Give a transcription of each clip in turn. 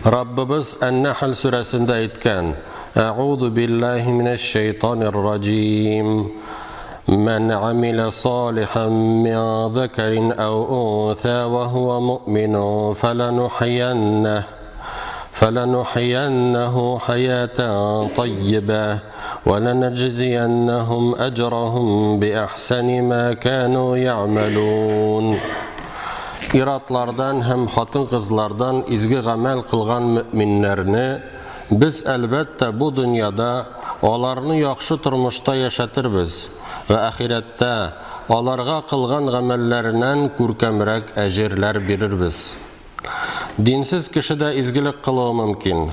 Rabbimiz An-Nahl surasida aytgan: A'udhu billahi minash-shaytonir-rajim. من عمل صالحا من ذكر أو أنثى وهو مؤمن فلنحيينه حياة طيبة ولنجزينهم أجرهم بأحسن ما كانوا يعملون. İratlardan hem hatın kızlardan izgi gamel kılgan müminlerini biz elbette bu dünyada onlarını yaxşı turmuşta yaşatırız ve ahirette onlarga kılgan gamellerinden kurkemrek ecirler biririz. Dinsiz kişi de izgilik kılığı mümkün.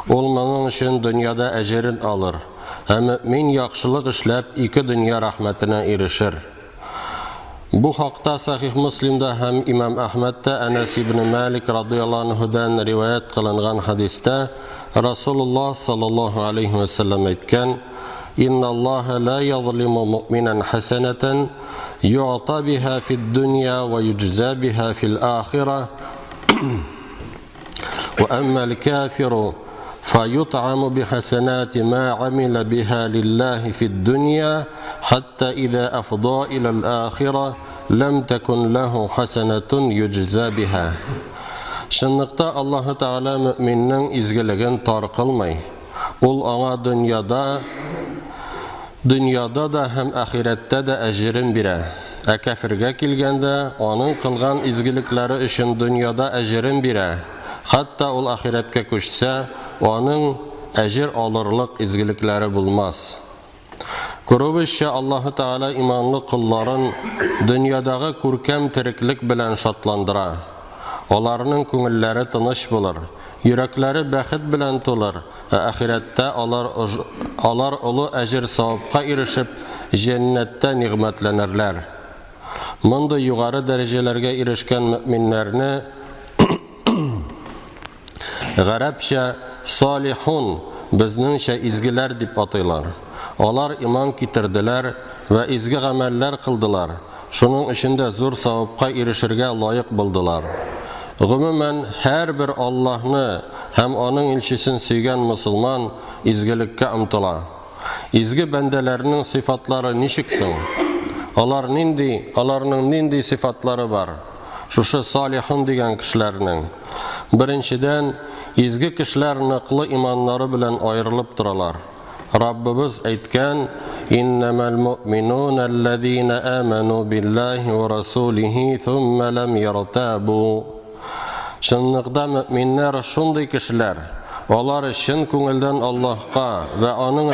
Olmanın için dünyada ecerin alır. Hem mümin yaxşılık işlep iki dünya rahmetine erişir. Bu hakta Sahih Müslim'de hem İmam Ahmed'de Enes ibn Malik radıyallahu anhu'dan rivayet kılıngan hadiste Resulullah sallallahu aleyhi ve sellem etken: İnna Allah la yazlimu mu'minen haseneten yu'ta biha fid dunya ve yucza biha fil ahire ve emmel kafiru فيطعم بحسنات ما عمل بها لله في الدنيا حتى إذا أفضى إلى الآخرة لم تكن له حسنة يجزى بها. Şınlıkta Allah Teala müminin izgiligin tar kılmay. Ol ana dünyada da hem ahirette de ecrin bire. Kafirge kilgende onun kılgan izgilikleri için dünyada ecrin bire. Hatta ol ahiretke köşse onun ecir alırlık izgilikleri bulmaz. Kurubişçe Allah Teala imanlı kulların dünyadağı kurkem tiriklik bilen şatlandıra. Onlarının künülleri tınış bulur. Yürekleri bəxit bilen tulur. Ahirette onlar ulu ecir savabqa erişip cennette nimetlenirler. Mındı yukarı derecelerge erişken müminlerini Garabşa salihun bizningse izgiler dip atıylar. Onlar iman kitirdiler ve izgi ameller kıldılar. Şunun içinde zor savabqa erişirge layık buldular. Gümümen her bir Allah'ını hem onun ilçisini süygen Müslüman izgilikke umtula. İzgi bendelerinin sıfatları nişiksin? Onlarının nindi sıfatları var? Şuşu salihun diyen kişilerinin. Birinciden, izgi kişiler nıklı imanları bilen ayrılıp duralar. Rabbimiz aytgan: "İnnemel mu'minûnellezîne âmenû billâhi ve rasûlihi thumme lem yertâbû." Şınlıkta müminler şunday kişiler. Onlar şın köngülden Allah'a ve onun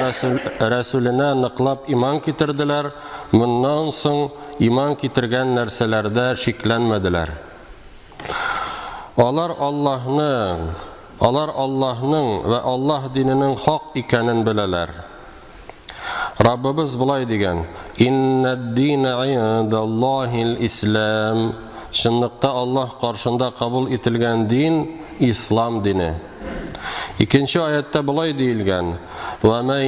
Resulüne nıklap iman kitirdiler. Bundan soň iman kitirgen nerselerde şiklenmediler. Onlar Allah'ın ve Allah dininin hak ikenin bileler. Rabbimiz bulay degen: "İnned-dîne indallâhil İslam." Şınlıkta Allah karşında kabul etilgen din İslam dini. İkinci ayette bulay deyilgen: وَمَنْ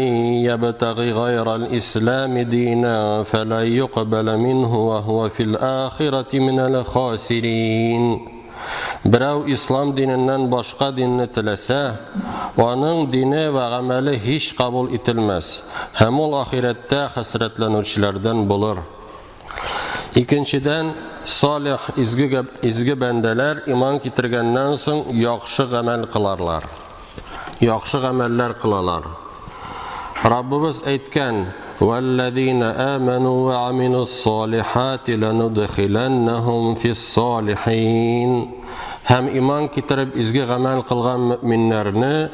يَبْتَغِ غَيْرَ الْإِسْلَامِ دِينًا فَلَنْ يُقْبَلَ مِنْهُ وَهُوَ فِي الْآخِرَةِ مِنَ الْخَاسِرِينَ. Birau İslam dininden başka dinini tilese, onun dini ve ameli hiç kabul etilmez. Hem ol ahirette hasretlenişlerden bulur. İkinciden, salih izgi bendeler iman kitirgenden soň yaxşı amel kılarlar. Yaxşı ameller kılalar. Rabbimiz aytgan: وَالَّذ۪ينَ آمَنُوا وَعَمِلُوا الصَّالِحَاتِ لَنُدْخِلَنَّهُمْ فِي الصَّالِحِينَ. Hem iman kitirip izgi amel kılgan müminlerini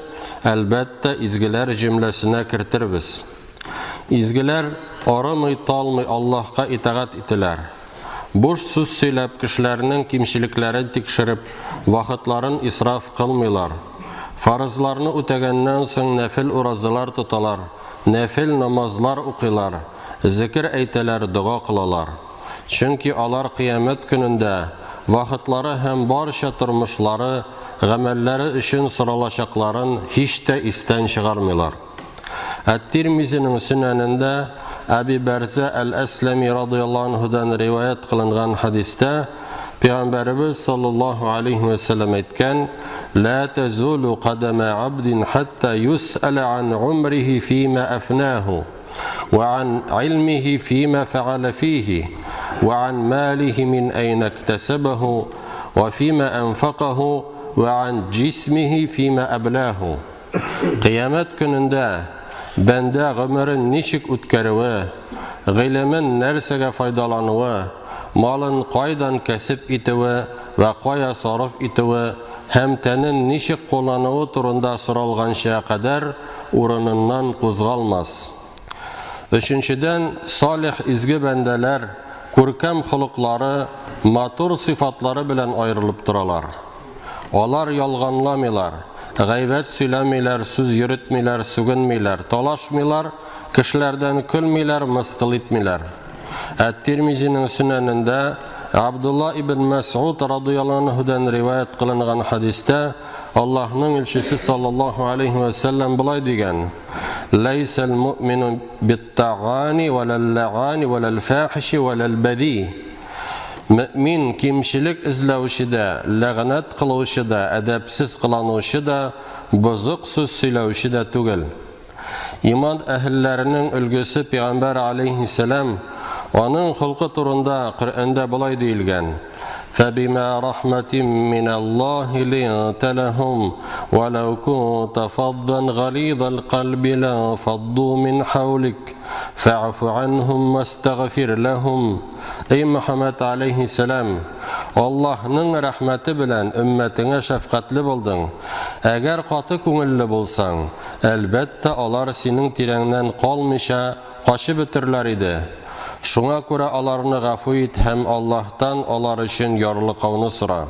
elbette izgiler cümlesine kirtirbiz. İzgiler aramay talmay Allah'a itaat etiler. Boş söz söylep kişilerinin kimşiliklerini tekşirip vakitlerin israf kılmıyorlar. Farzlarını ötegenden soň nefil urazalar tutalar, nefil namazlar okuylar, zikir eyteler, dua kılalar. Çünkü onlar kıyamet gününde vakitleri hem barışa turmuşları, gamelleri için sıralaşakların hiç de isten çıkarmıyorlar. At-Tirmizi'nin süneninde Ebu Berze el-Eslemi radıyallahu anhu'dan rivayet kılıngan hadiste Peygamberimiz sallallahu aleyhi ve sellem etken, La tezulu qadama abdin hatta yus'ala an umrihi fîme efnâhu ve an ilmihi fîme feale fîhi ve an mâlihi min eyne iktesebehu ve fîme enfakahu ve an cismihi fîme eblâhu. Kıyamet gününde bende ömrün nişik ütkerivi, gılımın nersege faydalanıvi, malın qaydan kesip itivi ve qaya sarf itivi, hem tenin nişik kullanıvi turunda soralganşaya kadar urunundan kuzgalmaz. Üçüncüden, salih izgi bendeler, kurkem hulukları, matur sıfatları bilen ayrılıp duralar. Olar yalganlamılar, gıybet söylemiler, söz yürütmiler, sügünmiler, talaşmılar, kişilerden külmiler, mıskıl etmiler. Et-Tirmizi'nin süneninde Abdullah ibn Mes'ud radıyallahu anhu'dan rivayet kılınan hadiste Allah'ın elçisi sallallahu aleyhi ve sellem bulay degen: "Leysel mu'minu bit-ta'ani velel-la'ani velel-fahişi velel-bedi." Mümin kimşilik izlevşide, lağnet kılışıda, edepsiz kılanışıda, bozuk söz söylevşide tügel. İman ehillerinin ülgüsü Peygamber aleyhisselam onun hulku turunda Kur'an'da bulay deyilgen: فَبِمَا رَحْمَةٍ مِّنَ اللّٰهِ لِنْتَ لَهُمْ وَلَوْ كُنْتَ فَضًّا غَلِيظَ الْقَلْبِ لَانْفَضُّوا مِنْ حَوْلِكَ فَاعْفُ عَنْهُمْ وَاسْتَغْفِرْ لَهُمْ. Ey Muhammed aleyhisselam, Allah'ın rahmeti bilen ümmetine şefkatli buldun. Eğer katı köngüllü bulsan, elbette onlar senin tirenden kalmışa kaşı bitirler idi. Şuna göre alarını gafu et hem Allah'tan onlar için yarlıkavını sıra.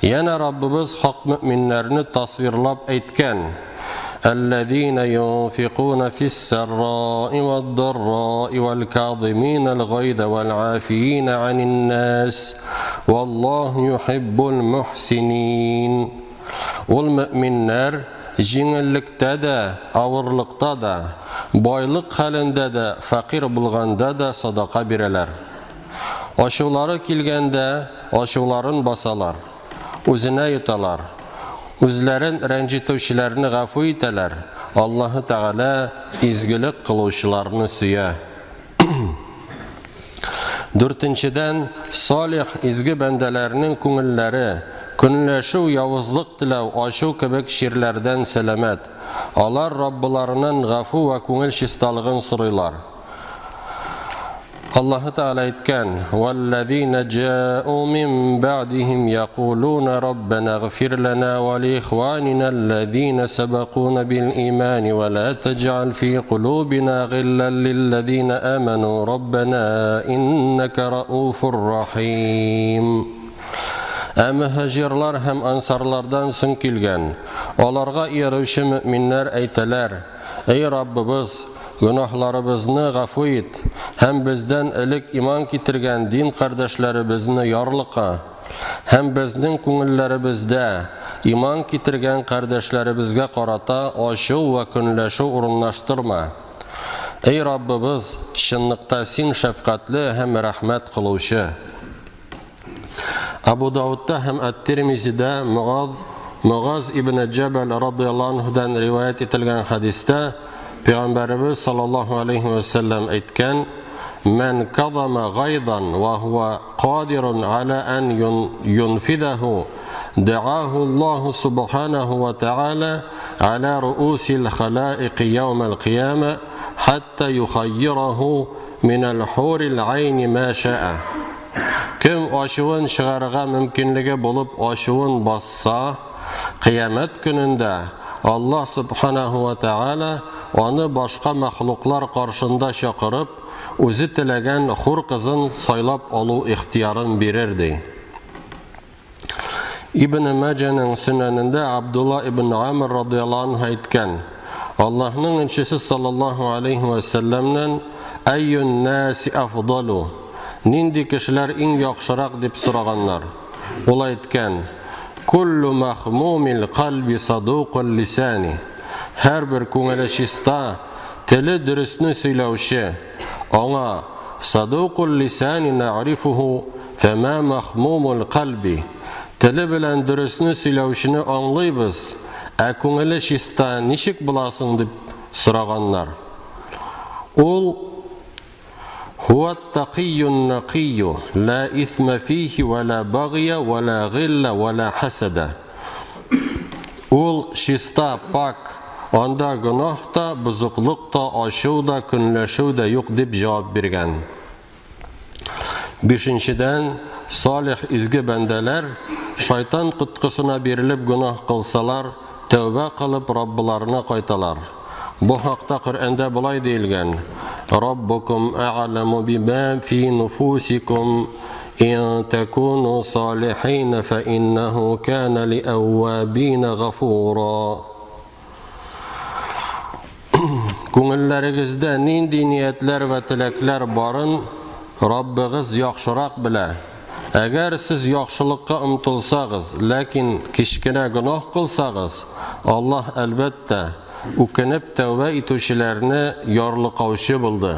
Yine Rabbimiz hak müminlerini tasvirlap etken: اَلَّذ۪ينَ يُنْفِقُونَ فِي السَّرَّاءِ وَالضَّرَّاءِ وَالْكَاظِمِينَ الْغَيْظَ وَالْعَافِينَ عَنِ النَّاسِ وَاللّٰهُ يُحِبُّ الْمُحْسِنِينَ. Ol müminler jingillikte de, ağırlıkta da, boylık halinde de, fakir bulganda da sadaka bireler. Aşuları kilgende, aşuların basalar, üzüne yutalar, üzlerin rencituşilerini gafu iteler. Allah-u Teala izgilik kıluşlarını süye. Dörtüncüden, salih izgi bendelerinin köngülleri, künleşu yavuzluk dilev, aşu kebek şirlerden selamet. Alar Rabbilarının gafu ve köngül şistalığın sırıylar. Allah Teala etken: "Vellezîne câ'û min ba'dihim yaqulûne Rabbena gfir lana ve li ihvâninellezîne sebekûne bil îmâni ve lâ tec'al fî kulûbina gillen lillezîne âmenû Rabbena inneke raûfur rahîm." Mühacirlar hem ansarlardan soň kilgen, olarga erişi müminler eyteler: "Ey Rabbimiz, günahlarımızı gafu et, hem bizden ilik iman getirgen din kardeşlerimizni yarlıqa, hem bizning köngüllerimizde iman getirgen kardeşlerimizge qarata aşu ve künleşu urunlaştırma. Ey Rabbimiz, şınlıkta sen şefkatli hem rahmet kıluşu." Abu Davud'da hem Et-Tirmizi'de Muaz ibn Cebel radıyallahu anhu'dan rivayet etilgen hadiste Peygamberimiz sallallahu aleyhi ve sellem etken: "Men kazama gaydan ve huve qadirun ala en yunfidahu da'ahu Allah subhanahu ve ta'ala ala ru'usil khalaiqi yevmel kıyame hatta yukhayyirahu minel huril ayni ma şa'a." Kim aşıvın çıgarıga mümkünlüğü bulup aşıvın bassa, kıyamet gününde Allah subhanahu ve ta'ala onu başka mahluklar karşında şakırıp, özü tilegen hur kızın saylap alu ihtiyarın verirdi. İbn-i Mace'nin süneninde Abdullah ibn Amr radıyallahu anh aytken: Allah'ın elçisi sallallahu aleyhi ve sellem'den "Eyyün nasi afdalu?" Nindi kişiler en yaxşırak dip soraganlar. Ol aytken: "Kullu mahmumil qalbi saduqul lisani." Her bir köngüle şista, tili dürüstünü söylevşi, ona saduqul lisani na'rifuhu فَمَا مَخْمُومُ الْقَلْبِ Тілі білән дөресне сөйләүшене аңлыйбыз, күңеле чиста ничек буласың дип сораганнар. Ул هو التقي النقي لا إثم فيه ولا بغي ولا غل ولا حسد. Ул чиста, пак, анда гөнаһ та, бузыклык та, ачу да, көнләшү дә юк дип җавап биргән. Бишенчедән, салих изге бәндәләр шайтан кыткысына бирелеп гөнаһ кылсалар, тәүбә кылып Раббыларына кайталар. Бу хакта Коръәндә булай диелгән: Раббукум а'ламу бима фи нуфусикум ин такуну салихин фа иннаху кана ли'аввабина гафура. Күңелләрегездә нинди ниятләр ва теләкләр барын Раббыгыз яхшырак белә. Әгәр сез яхшылыкка омтылсагыз, ләкин кичкенә гөнаһ кылсагыз, Аллаһ әлбәттә үкенеп тәүбә итүчеләрне ярлыкаучы булды.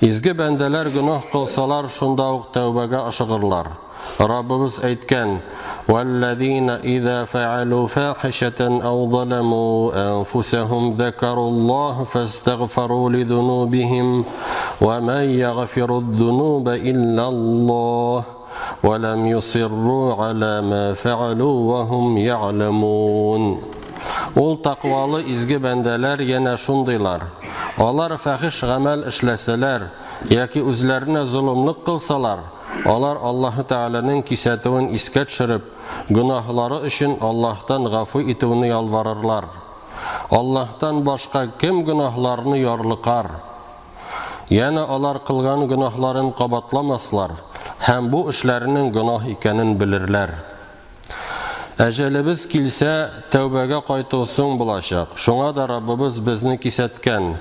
Изге бәндәләр гөнаһ кылсалар, шунда ук тәүбәгә ашыгырлар. Раббыбыз әйткән: "Валлазина иза фаалу фахишatan ау заламу анфусахум закаруллаха фастагфару лидунубихим ва ман ягфируддунуба иллаллаһ ва лам юсирру ала ма фаалу ва хум я'ламун." Ул тақвалы изге бәндәләр яна шундыйлар. Алар фахиш гамәл эшләсәләр яки үзләренә зулымлык кылсалар, алар Аллаһ Тәгаләнең кисәтүен искә төшереп, гөнаһлары өчен Аллаһтан гафу итүне ялварырлар. Аллаһтан башка кем гөнаһларны ярлыкар? Яна алар кылган гөнаһларын кабатламаслар һәм бу эшләренең гөнаһ икәнен белерләр. Әҗәлебез килсә, тәүбәгә кайту соң булачак. Шуңа да Раббыбыз безне кисәткән: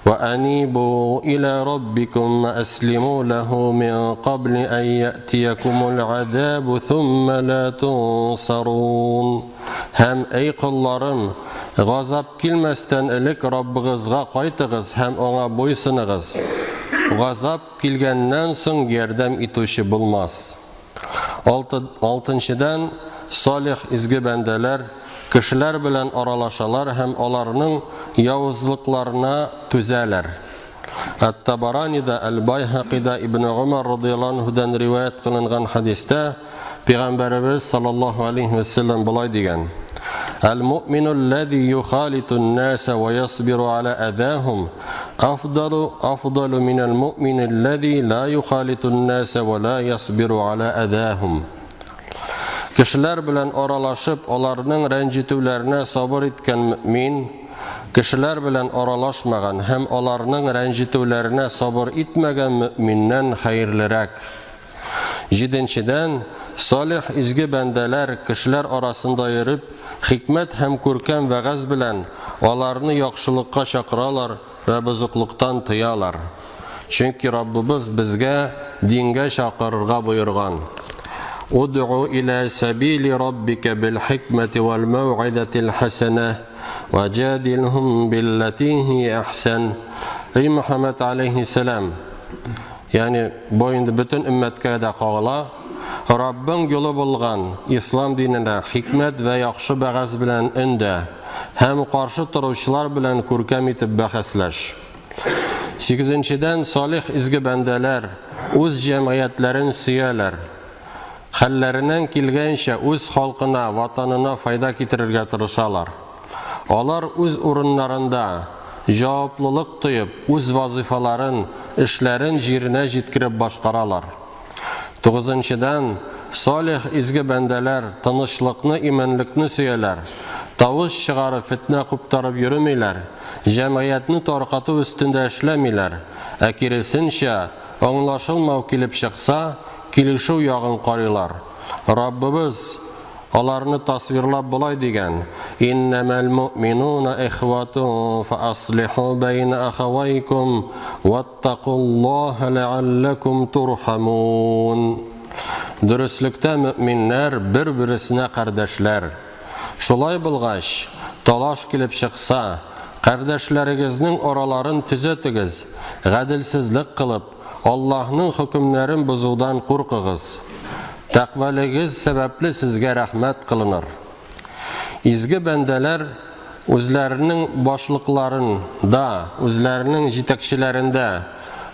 "Ва анибу иля раббикум аслиму лаху мин qabli an ya'tiyakumul azab thumma la tunsarun." Һәм эй кулларым, газап килмәстән элек Раббыгызга кайтыгыз һәм аңа буйсыныгыз. Газап килгәннән соң ярдәм итүче булмас. Алтынчыдан, салих изге бәндәләр кешеләр белән аралашалар һәм аларның явызлыкларына түзәләр. Ат-Табаранида, Әл-Байһақида Ибн Умар радиллаһу анһудан риваят кылынган хадистә Пәйгамбәрбез саллаллаһу алейхи ва саллям булай дигән: "Ал-муъмину аллазӣ юхалиту ан-наса ва ясбиру ала адаһум афдалу минал муъмини аллазӣ ла юхалиту ан-наса ва ла ясбиру ала адаһум." Кешеләр белән аралашып, аларның рәнҗетүләренә сабыр иткән мөмин, кешеләр белән аралашмаган һәм аларның рәнҗетүләренә сабыр итмәгән мөминнән хәерлерәк. Җиденчедән, салих изге бәндәләр кешеләр арасында йөреп, хикмәт һәм күркәм вәгазь белән аларны яхшылыкка чакыралар ва бозыклыктан тыялар. Чөнки Раббыбыз безгә дингә чакырырга боерган: "Уд'у иля сабили раббика бил хикмати вал мау'идатил хасана ва джадилхум биллати хи ахсан." Эй Мухаммад алейхиссалам, ягъни бу инде бөтен уммәткә дә кагыла. Раббың юлы булган ислам диненә хикмәт ва яхшы вәгазь белән өндә һәм каршы торучылар белән күркәм итеп бәхәсләш. 8-дән, салих изге бәндәләр үз җәмгыятьләрен сөяләр. Хәлләреннән килгәнчә үз халкына, ватанына файда китерергә тырышалар. Алар үз урыннарында җаваплылык тоеп, үз вазифаларын, эшләрен җиренә җиткереп башкаралар. 9-дән, салих изге бәндәләр тынычлыкны, иманлыкны сөяләр. Тавыш чыгарып, фитнә куптарып йөрмиләр, җәмгыятьне таркату өстендә эшләмиләр. Киресенчә, аңлашылмау килеп чыкса, килешү ягын карыйлар. Раббыбыз аларны тасвирлап булай дигән: "Иннамал муъминуна ихватун фа аслиху байна ахавайкум ваттакуллаха лааллакум турхамун." Дөреслектә мөминнәр бер-берсенә кардәшләр. Шулай булгач, талаш килеп чыкса, кардәшләрегезнең араларын төзәтегез, гаделсезлек кылып, Allah'ның хөкемнәрен бозудан куркыгыз. Тәкъвалыгыз сәбәпле сезгә рәхмәт кылыныр. Изге бәндәләр үзләренең башлыкларында, үзләренең җитәкчеләрендә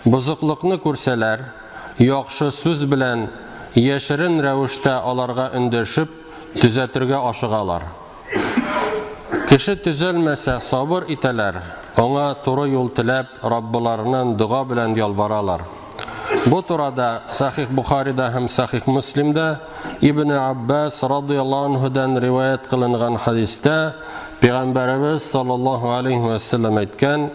бозыклыкны күрсәләр, яхшы сүз белән яшерен рәвештә аларга өндәшеп төзәтергә ашыгалар. Кеше төзәлмәсә сабыр итәләр, аңа туры юл теләп, Раббыларыннан дуга белән ялваралар. Бу турада Сахих Бухарида һәм Сахих Муслимда Ибн Аббас радиллаһу анһудан риваят кылынган хадистә Пәйгамбәрбез саллаллаһу алейхи ва саллям әйткән: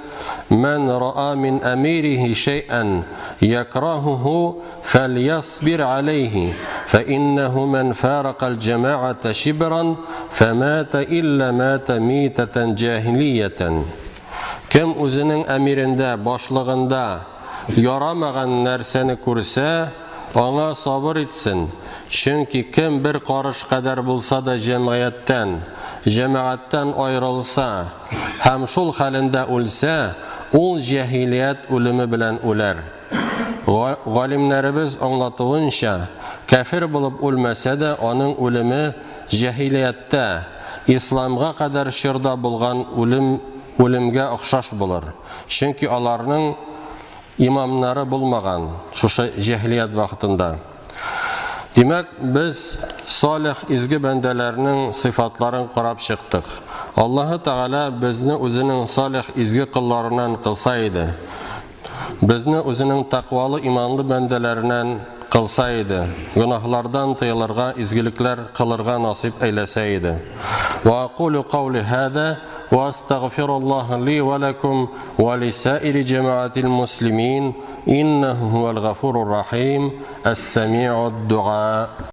"Ман ра'a мин амирихи шай'ан якрахуху фальясбир алейхи, фаиннаху ман фараqa аль-джама'ата шибран фамата илля мата митатан джахилиятан." Кем үзенең әмирендә, башлыгында ярамаган нәрсәне күрсә, аңа сабыр итсен. Чөнки кем бер карыш кадәр булса да җәмгыятьтән аерылса һәм шул хәлендә үлсә, ул җаһилият үлеме белән үләр. Галимнәребез аңлатуынча, кафир булып үлмәсә дә, аның үлеме җаһилияттә, исламга кадәр чорда булган үлемгә охшаш булыр. Чөнки аларның имамнары булмаган шушы җаһилият вакытында. Димәк, без салих изге бәндәләрнең сыйфатларын карап чыктык. Аллаһы Тәгалә безне үзенең салих изге кылларыннан кылса иде. Безне үзенең тақвалы иманлы бәндәләреннән кылса иде. Гөнаһлардан тыелырга, изгелекләр кылырга насип әйләсә иде. Ва aqulu qawli hada wa astaghfirullaha li wa lakum wa li sa'iri jama'atil muslimin innahu huwal ghafurur rahim as-sami'ud du'a.